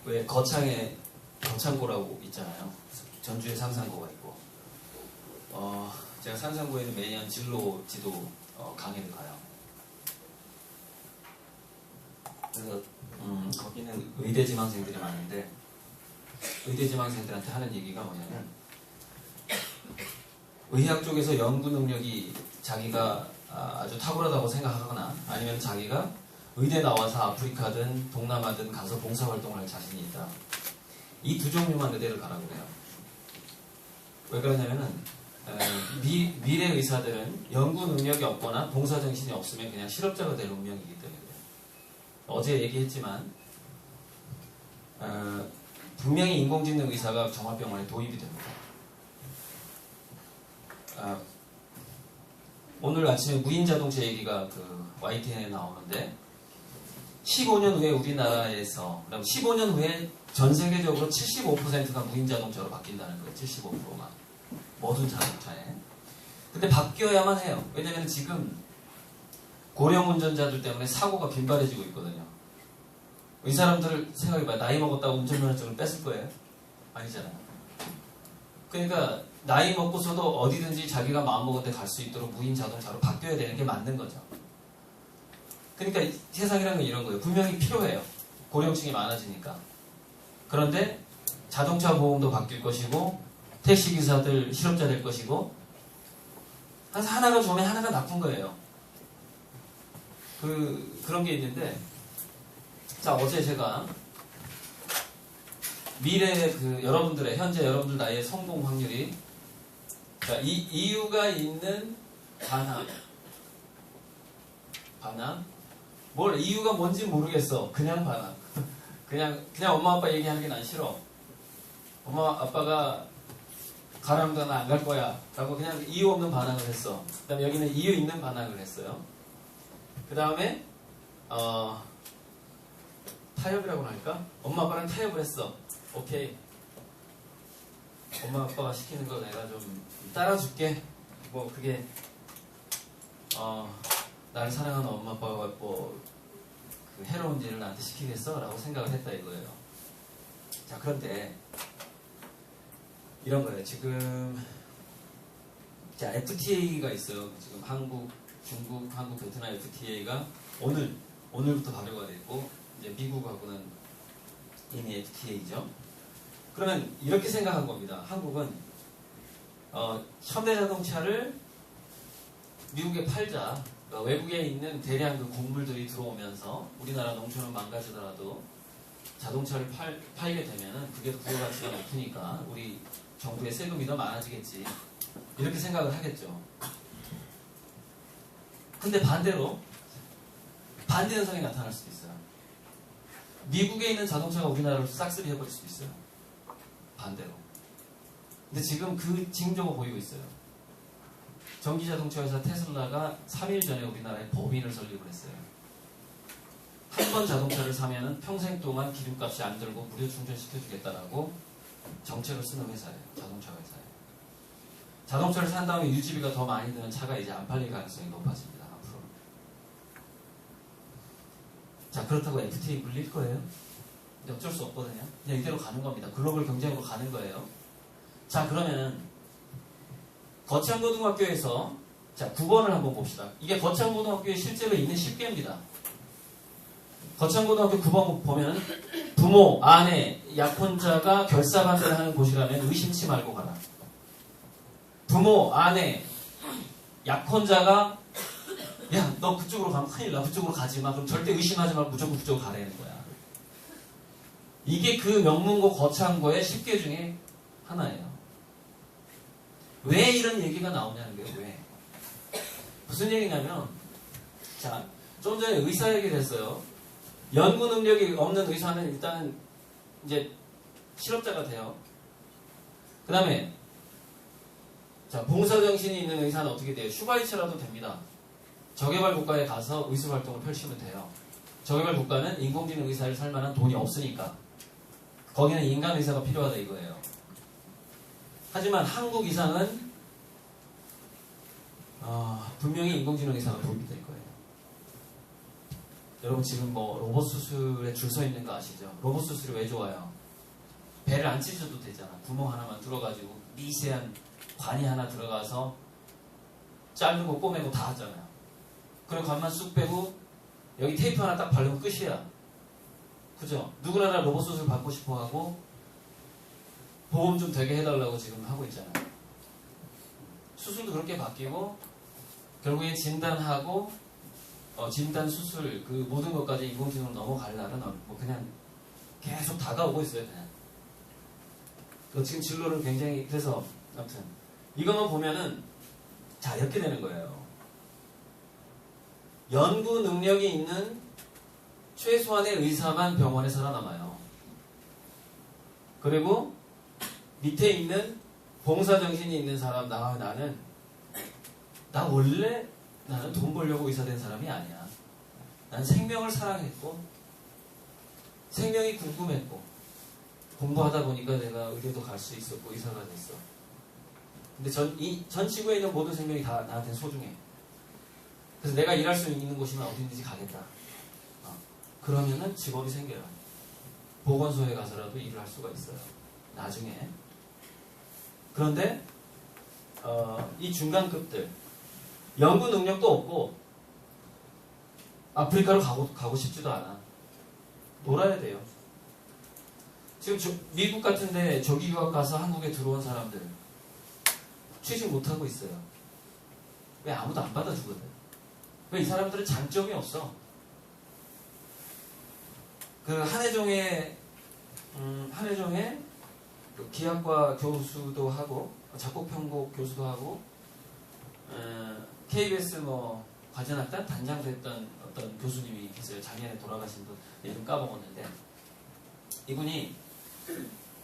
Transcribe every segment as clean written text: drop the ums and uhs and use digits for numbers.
왜 거창에 거창고라고 있잖아요. 전주에 상산고가 있고. 제가 상산고에는 매년 진로 지도 강의를 가요. 그래서 거기는 의대 지망생들이 많은데 의대 지망생들한테 하는 얘기가 뭐냐면 의학 쪽에서 연구 능력이 자기가 아주 탁월하다고 생각하거나 아니면 자기가 의대 나와서 아프리카든 동남아든 가서 봉사활동을 할 자신이 있다. 이 두 종류만 의대를 가라고 그래요. 왜 그러냐면은 미래 의사들은 연구 능력이 없거나 봉사정신이 없으면 그냥 실업자가 될 운명이기 때문에 그래요. 어제 얘기했지만 분명히 인공지능 의사가 종합병원에 도입이 됩니다. 오늘 아침에 무인자동차 얘기가 그 YTN에 나오는데 15년 후에 우리나라에서 그다음 15년 후에 전 세계적으로 75%가 무인자동차로 바뀐다는 거예요. 75%가 모든 자동차에. 근데 바뀌어야만 해요. 왜냐하면 지금 고령 운전자들 때문에 사고가 빈발해지고 있거든요. 이 사람들을 생각해봐요. 나이 먹었다고 운전면허증을 뺐을 거예요? 아니잖아요. 그러니까 나이 먹고서도 어디든지 자기가 마음먹은 데 갈 수 있도록 무인 자동차로 바뀌어야 되는 게 맞는 거죠. 그러니까 세상이라는 건 이런 거예요. 분명히 필요해요. 고령층이 많아지니까. 그런데 자동차 보험도 바뀔 것이고 택시기사들 실업자 될 것이고 항상 하나가 좋으면 하나가 나쁜 거예요. 그런 게 있는데 자 어제 제가 미래 여러분들의 현재 여러분들 나이의 성공 확률이 자, 이유가 있는 반항 뭘 이유가 뭔지 모르겠어. 그냥 반항 그냥 엄마 아빠 얘기하는 게 난 싫어. 엄마 아빠가 가라면 난 안 갈 거야 라고 그냥 이유 없는 반항을 했어. 그 다음에 여기는 이유 있는 반항을 했어요. 그 다음에 타협이라고나 할까? 엄마 아빠랑 타협을 했어. 오케이. 엄마 아빠가 시키는 거 내가 좀 따라줄게. 뭐 그게 나를 사랑하는 엄마 아빠가 그 해로운 일을 나한테 시키겠어? 라고 생각을 했다 이거예요. 자 그런데 이런 거예요. 지금 자 FTA가 있어요. 지금 한국, 중국, 한국, 베트남 FTA가 오늘부터 발효가 됐고 이제 미국하고는 이미 FTA죠. 그러면 이렇게 생각한 겁니다. 한국은 현대자동차를 미국에 팔자. 그러니까 외국에 있는 대량 그 곡물들이 들어오면서 우리나라 농촌은 망가지더라도 자동차를 팔게 되면은 그게 부가가치가 높으니까 우리 정부의 세금이 더 많아지겠지. 이렇게 생각을 하겠죠. 근데 반대로 반대 현상이 나타날 수도 있어요. 미국에 있는 자동차가 우리나라로 싹쓸이 해버릴 수도 있어요. 반대로. 근데 지금 그 징조가 보이고 있어요. 전기자동차 회사 테슬라가 3일 전에 우리나라에 법인을 설립을 했어요. 한 번 자동차를 사면은 평생 동안 기름값이 안 들고 무료 충전시켜주겠다라고 정책을 쓰는 회사예요. 자동차 회사예요. 자동차를 산 다음에 유지비가 더 많이 드는 차가 이제 안 팔릴 가능성이 높아집니다. 앞으로. 자 그렇다고 FTA 물릴 거예요? 근데 어쩔 수 없거든요. 그냥 이대로 가는 겁니다. 글로벌 경쟁으로 가는 거예요. 자 그러면 거창고등학교에서 자 9번을 한번 봅시다. 이게 거창고등학교에 실제로 있는 10개입니다. 거창고등학교 9번 보면 부모, 아내, 약혼자가 결사반대를 하는 곳이라면 의심치 말고 가라. 부모, 아내, 약혼자가 야, 너 그쪽으로 가면 큰일 나. 그쪽으로 가지 마. 그럼 절대 의심하지 말고 무조건 그쪽으로 가라는 거야. 이게 그 명문고 거창고의 10개 중에 하나예요. 왜 이런 얘기가 나오냐는 거예요. 왜? 무슨 얘기냐면 자, 좀 전에 의사 얘기를 했어요. 연구 능력이 없는 의사는 일단 이제 실업자가 돼요. 그 다음에 자 봉사정신이 있는 의사는 어떻게 돼요? 휴가이체라도 됩니다. 저개발 국가에 가서 의술활동을 펼치면 돼요. 저개발 국가는 인공지능 의사를 살 만한 돈이 없으니까 거기는 인간 의사가 필요하다 이거예요. 하지만 한국 이상은 분명히 인공지능 의사가 도입이 될 거예요. 여러분 지금 뭐 로봇 수술에 줄 서 있는 거 아시죠? 로봇 수술이 왜 좋아요? 배를 안 찢어도 되잖아. 구멍 하나만 뚫어가지고 미세한 관이 하나 들어가서 자르고 꼬매고 다 하잖아요. 그리고 관만 쑥 빼고 여기 테이프 하나 딱 바르면 끝이야. 그죠? 누구나 다 로봇 수술 받고 싶어 하고 보험 좀 되게 해달라고 지금 하고 있잖아요. 수술도 그렇게 바뀌고 결국에 진단하고 진단 수술 그 모든 것까지 인공지능으로 넘어갈 날은 뭐 그냥 계속 다가오고 있어요. 그냥. 지금 진로를 굉장히 그래서 아무튼 이것만 보면은 자 이렇게 되는 거예요. 연구 능력이 있는 최소한의 의사만 병원에 살아남아요. 그리고 밑에 있는 봉사정신이 있는 사람 나는 원래 나는 돈 벌려고 의사 된 사람이 아니야. 난 생명을 사랑했고 생명이 궁금했고 공부하다 보니까 내가 의대도 갈 수 있었고 의사가 됐어. 근데 전 지구에 있는 모든 생명이 다 나한테 소중해. 그래서 내가 일할 수 있는 곳이면 어디든지 가겠다. 그러면은 직업이 생겨요. 보건소에 가서라도 일을 할 수가 있어요. 나중에. 그런데 이 중간급들 연구 능력도 없고 아프리카로 가고 싶지도 않아. 놀아야 돼요. 지금 미국 같은데 조기 유학 가서 한국에 들어온 사람들 취직 못하고 있어요. 왜 아무도 안 받아주거든? 왜 이 사람들은 장점이 없어? 그 한혜종의 그 기악과 교수도 하고 작곡 편곡 교수도 하고 KBS 뭐 과제학단 단장도 했던 어떤 교수님이 계세요. 작년에 돌아가신 분 이름 까먹었는데 이분이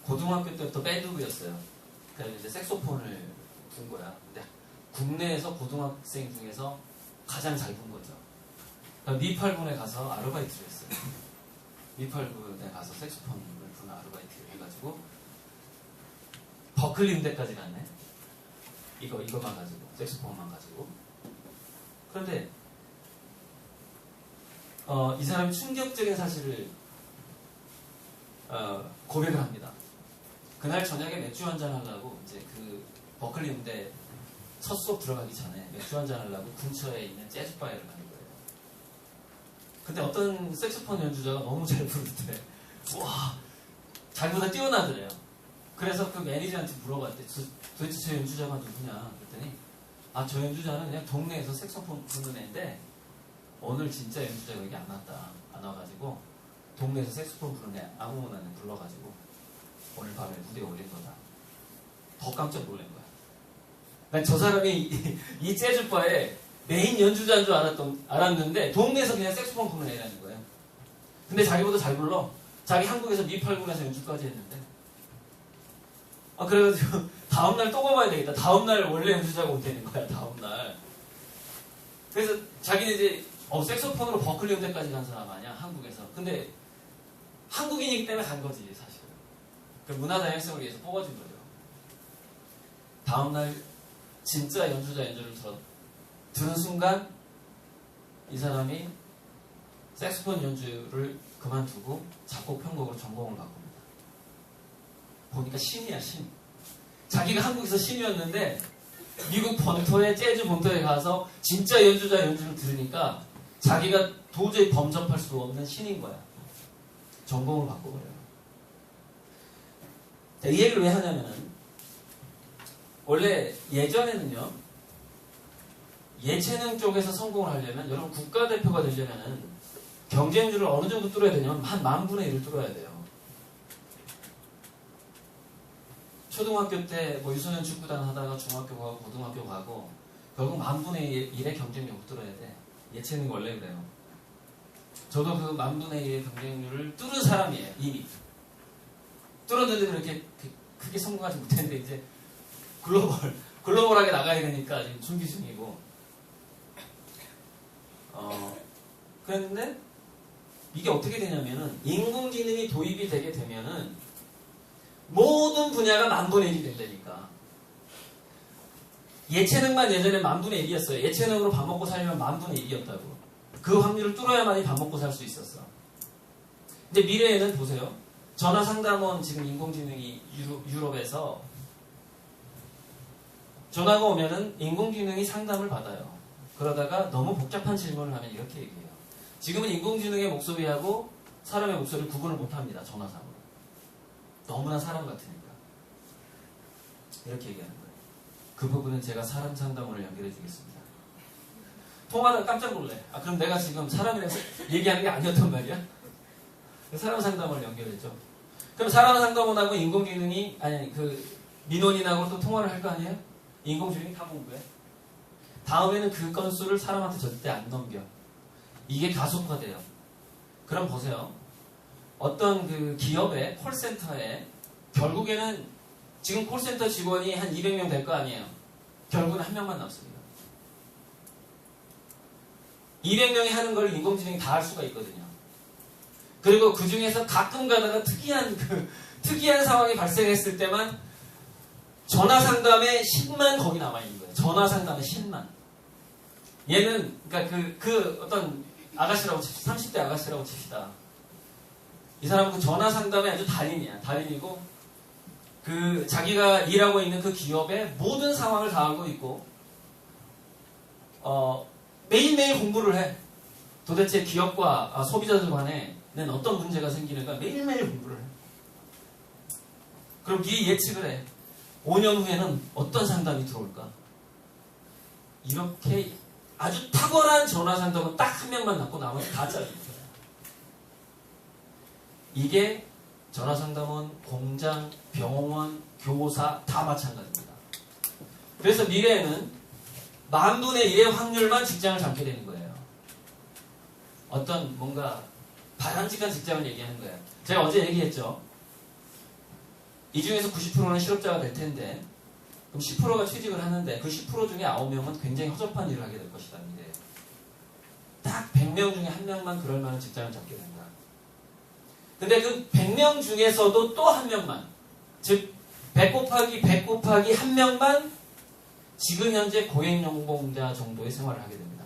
고등학교 때부터 밴드부였어요. 그래서 이제 색소폰을 분 거야. 근데 국내에서 고등학생 중에서 가장 잘 분 거죠. 미팔군에 가서 아르바이트를 했어요. 미팔군에 가서 색소폰을 부는 아르바이트를 해가지고 버클리 음대까지 갔네. 이거만 가지고 색소폰만 가지고. 그런데 이 사람이 충격적인 사실을 고백을 합니다. 그날 저녁에 맥주 한잔 하려고 이제 그 버클리 음대 첫 수업 들어가기 전에 맥주 한잔 하려고 근처에 있는 재즈바에를 가는 거예요. 근데 어떤 색소폰 연주자가 너무 잘 부르는데 와 자기보다 뛰어나더래요. 그래서 그 매니저한테 물어봤대. 도대체 저 연주자가 누구냐 그랬더니 저 연주자는 그냥 동네에서 색소폰 부르는 애인데 오늘 진짜 연주자가 여기 안 와가지고 동네에서 색소폰 부르는 애 아무거나 불러가지고 오늘 밤에 무대에 올린 거다. 더 깜짝 놀란 거야. 난 저 사람이 이 재즈바에 메인 연주자인 줄 알았는데 동네에서 그냥 색소폰 부르는 애라는 거예요. 근데 자기보다 잘 불러. 자기 한국에서 미팔군에서 연주까지 했는데 그래가지고 다음날 또 가봐야 되겠다. 다음날 원래 연주자가 온다는 거야. 다음날. 그래서 자기는 이제 색소폰으로 버클리 음대까지 간 사람 아니야. 한국에서. 근데 한국인이기 때문에 간 거지 사실은. 그 문화다양성을 위해서 뽑아준 거죠. 다음날 진짜 연주자 연주를 들은 순간 이 사람이 색소폰 연주를 그만두고 작곡 편곡으로 전공을 바꿉니다. 보니까 신이야 신. 자기가 한국에서 신이었는데 미국 본토에 재즈 본토에 가서 진짜 연주자 연주를 들으니까 자기가 도저히 범접할 수 없는 신인 거야. 전공을 바꿔버려요. 이 얘기를 왜 하냐면은 원래 예전에는요 예체능 쪽에서 성공을 하려면 여러분 국가대표가 되려면은 경쟁률을 어느 정도 뚫어야 되냐면 한 10,000분의 1을 뚫어야 돼요. 초등학교 때 뭐 유소년 축구단 하다가 중학교 가고 고등학교 가고 결국 10,000분의 1의 경쟁력을 뚫어야 돼. 예체능이 원래 그래요. 저도 그 10,000분의 1의 경쟁률을 뚫은 사람이에요. 이미. 뚫었는데 그렇게 크게 성공하지 못했는데 이제 글로벌하게 나가야 되니까 지금 준비 중이고 그랬는데 이게 어떻게 되냐면은 인공지능이 도입이 되게 되면은 모든 분야가 10,000분의 1이 된다니까. 예체능만 예전에 10,000분의 1이었어요. 예체능으로 밥 먹고 살려면 10,000분의 1이었다고. 그 확률을 뚫어야만이 밥 먹고 살 수 있었어. 근데 미래에는 보세요. 전화상담원 지금 인공지능이 유럽에서 전화가 오면은 인공지능이 상담을 받아요. 그러다가 너무 복잡한 질문을 하면 이렇게 얘기해요. 지금은 인공지능의 목소리하고 사람의 목소리를 구분을 못합니다. 전화상으로. 너무나 사람 같으니까. 이렇게 얘기하는 거예요. 그 부분은 제가 사람 상담원을 연결해 주겠습니다. 통화하다 깜짝 놀래. 아, 그럼 내가 지금 사람이랑 얘기하는 게 아니었단 말이야? 사람 상담원을 연결했죠. 그럼 사람 상담원하고 인공지능이, 아니, 민원인하고 또 통화를 할 거 아니에요? 인공지능이 다 공부해. 다음에는 그 건수를 사람한테 절대 안 넘겨. 이게 가속화돼요. 그럼 보세요. 어떤 그 기업의 콜센터에 결국에는 지금 콜센터 직원이 한 200명 될 거 아니에요. 결국은 한 명만 남습니다. 200명이 하는 걸 인공지능이 다 할 수가 있거든요. 그리고 그 중에서 가끔 가다가 특이한 상황이 발생했을 때만 전화 상담에 10만 거기 남아있는 거예요. 전화 상담에 10만. 얘는, 그러니까 어떤 아가씨라고 칩시다. 30대 아가씨라고 칩시다. 이 사람은 그 전화 상담에 아주 달인이야. 달인이고, 자기가 일하고 있는 그 기업의 모든 상황을 다 알고 있고, 매일매일 공부를 해. 도대체 기업과 소비자들 간에는 어떤 문제가 생기는가 매일매일 공부를 해. 그럼 미리 예측을 해. 5년 후에는 어떤 상담이 들어올까? 이렇게 아주 탁월한 전화 상담은 딱 한 명만 남고 나머지 다 잘립니다. 이게 전화 상담원, 공장, 병원, 교사 다 마찬가지입니다. 그래서 미래에는 10,000분의 1의 확률만 직장을 잡게 되는 거예요. 어떤 뭔가 바람직한 직장을 얘기하는 거예요. 제가 어제 얘기했죠. 이 중에서 90%는 실업자가 될 텐데 그럼 10%가 취직을 하는데 그 10% 중에 9명은 굉장히 허접한 일을 하게 될 것이다. 딱 100명 중에 1명만 그럴 만한 직장을 잡게 된다. 근데 그 100명 중에서도 또 1명만, 즉 100 곱하기 100 곱하기 1명만 지금 현재 고액연봉자 정도의 생활을 하게 됩니다.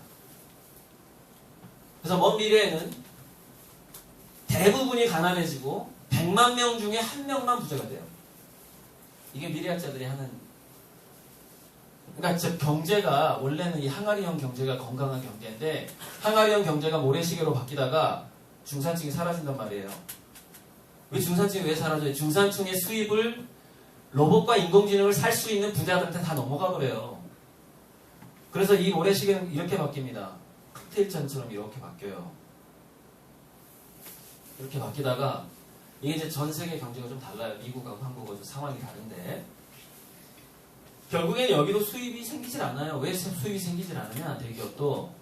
그래서 먼 미래에는 대부분이 가난해지고 100만 명 중에 1명만 부자가 돼요. 이게 미래학자들이 하는, 그러니까 즉 경제가 원래는 이 항아리형 경제가 건강한 경제인데 항아리형 경제가 모래시계로 바뀌다가 중산층이 사라진단 말이에요. 왜 중산층이 왜 사라져요? 중산층의 수입을 로봇과 인공지능을 살 수 있는 부자들한테 다 넘어가 버려요. 그래서 이 모래시계는 이렇게 바뀝니다. 칵테일잔처럼 이렇게 바뀌어요. 이렇게 바뀌다가 이게 이제 전 세계 경제가 좀 달라요. 미국하고 한국하고 상황이 다른데 결국엔 여기도 수입이 생기질 않아요. 왜 수입이 생기질 않으냐? 대기업도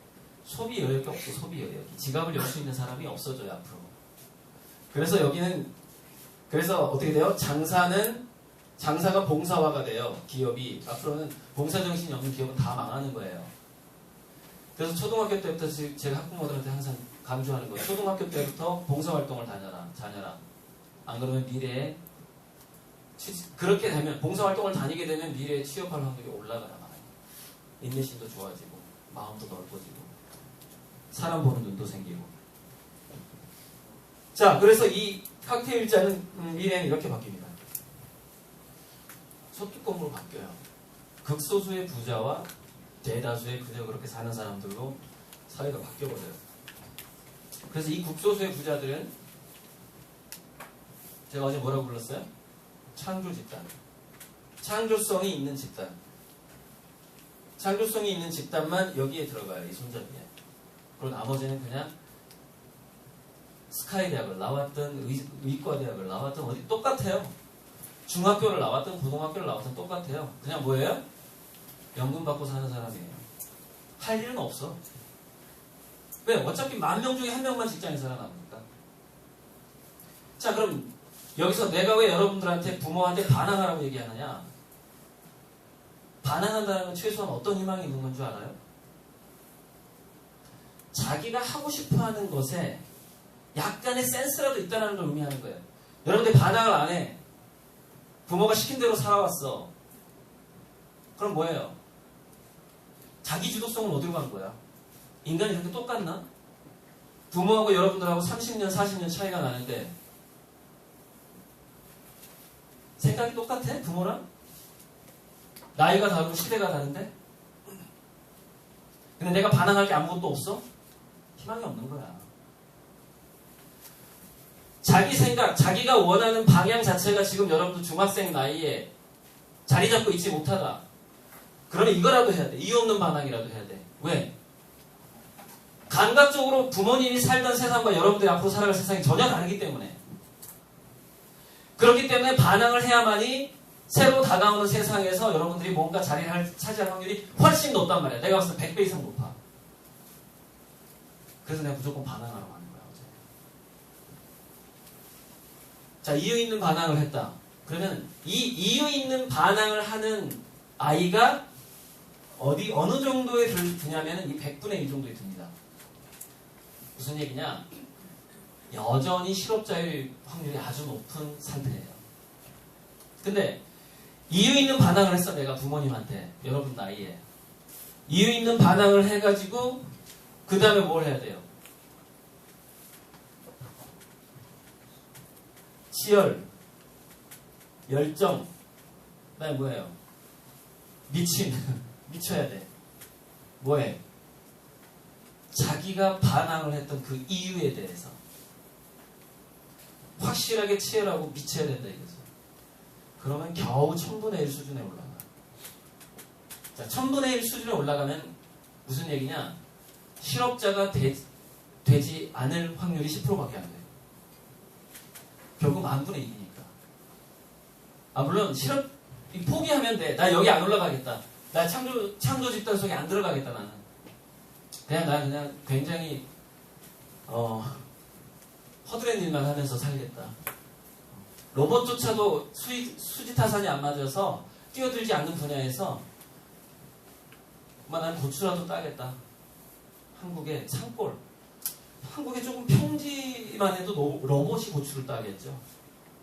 소비 여력이 없어. 소비 여력이. 지갑을 열 수 있는 사람이 없어져요. 앞으로. 그래서 여기는 그래서 어떻게 돼요? 장사가 봉사화가 돼요. 기업이. 앞으로는 봉사정신이 없는 기업은 다 망하는 거예요. 그래서 초등학교 때부터 제가 학부모들한테 항상 강조하는 거예요. 초등학교 때부터 봉사활동을 다녀라. 안 그러면 미래에 그렇게 되면 봉사활동을 다니게 되면 미래에 취업할 확률이 올라가라 말아요. 인내심도 좋아지고 마음도 넓어지고 사람 보는 눈도 생기고. 자, 그래서 이 칵테일잔은 미래에는 이렇게 바뀝니다. 소뚜껑으로 바뀌어요. 극소수의 부자와 대다수의 그저 그렇게 사는 사람들로 사회가 바뀌어버려요. 그래서 이 극소수의 부자들은 제가 어제 뭐라고 불렀어요? 창조 집단. 창조성이 있는 집단. 창조성이 있는 집단만 여기에 들어가요. 이 손잡이에. 그리고 나머지는 그냥 스카이 대학을 나왔든 의과 대학을 나왔든 어디 똑같아요. 중학교를 나왔든 고등학교를 나왔든 똑같아요. 그냥 뭐예요? 연금 받고 사는 사람이에요. 할 일은 없어. 왜? 어차피 10,000명 중에 1명만 직장에 살아남으니까. 자, 그럼 여기서 내가 왜 여러분들한테 부모한테 반항하라고 얘기하느냐? 반항한다는 건 최소한 어떤 희망이 있는 건 줄 알아요? 자기가 하고 싶어하는 것에 약간의 센스라도 있다는 걸 의미하는 거예요. 여러분들 반항을 안 해. 부모가 시킨 대로 살아왔어. 그럼 뭐예요? 자기 주도성은 어디로 간 거야? 인간이 그렇게 똑같나? 부모하고 여러분들하고 30년, 40년 차이가 나는데 생각이 똑같아? 부모랑? 나이가 다르고 시대가 다른데? 근데 내가 반항할 게 아무것도 없어? 희망이 없는 거야. 자기 생각, 자기가 원하는 방향 자체가 지금 여러분들 중학생 나이에 자리 잡고 있지 못하다. 그러면 이거라도 해야 돼. 이유 없는 반항이라도 해야 돼. 왜? 감각적으로 부모님이 살던 세상과 여러분들이 앞으로 살아갈 세상이 전혀 다르기 때문에. 그렇기 때문에 반항을 해야만이 새로 다가오는 세상에서 여러분들이 뭔가 자리를 차지할 확률이 훨씬 높단 말이야. 내가 봤을 때 100배 이상 높아. 그래서 내가 무조건 반항하라고 하는 거야. 어제. 자, 이유 있는 반항을 했다. 그러면 이 이유 있는 반항을 하는 아이가 어느 정도에 드냐면 이 100분의 1 정도에 듭니다. 무슨 얘기냐? 여전히 실업자일 확률이 아주 높은 상태예요. 근데 이유 있는 반항을 했어. 내가 부모님한테 여러분 나이에 이유 있는 반항을 해가지고 그 다음에 뭘 해야 돼요? 치열, 열정, 그 다음에 뭐예요? 미쳐야 돼. 뭐해? 자기가 반항을 했던 그 이유에 대해서 확실하게 치열하고 미쳐야 된다 이거죠. 그러면 겨우 1000분의 1 수준에 올라가. 자, 1000분의 1 수준에 올라가면 무슨 얘기냐? 실업자가 되지 않을 확률이 10%밖에 안 돼요. 결국 10,000분의 1이니까. 물론 포기하면 돼. 나 여기 안 올라가겠다. 나 창조 집단 속에 안 들어가겠다 나는. 그냥 굉장히 허드렛 일만 하면서 살겠다. 로봇조차도 수지타산이 안 맞아서 뛰어들지 않는 분야에서 난 고추라도 따겠다. 한국의 산골. 한국에 조금 평지만 해도 로봇이 고추를 따겠죠.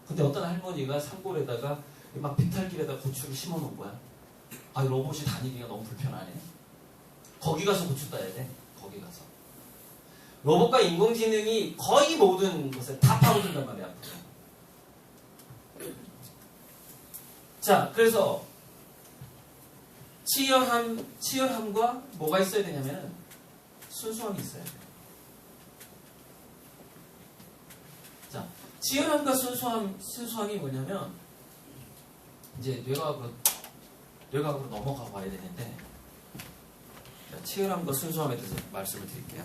근데 어떤 할머니가 산골에다가 막 비탈길에다 고추를 심어 놓은 거야. 로봇이 다니기가 너무 불편하네. 거기 가서 고추 따야 돼. 거기 가서. 로봇과 인공지능이 거의 모든 것에 다 파고든단 말이야. 앞으로. 자, 그래서 치열함과 뭐가 있어야 되냐면 순수함이 있어야 돼요. 자, 치열함과 순수함이 뭐냐면 이제 뇌과학으로 넘어가 봐야 되는데 치열함과 순수함에 대해서 말씀을 드릴게요.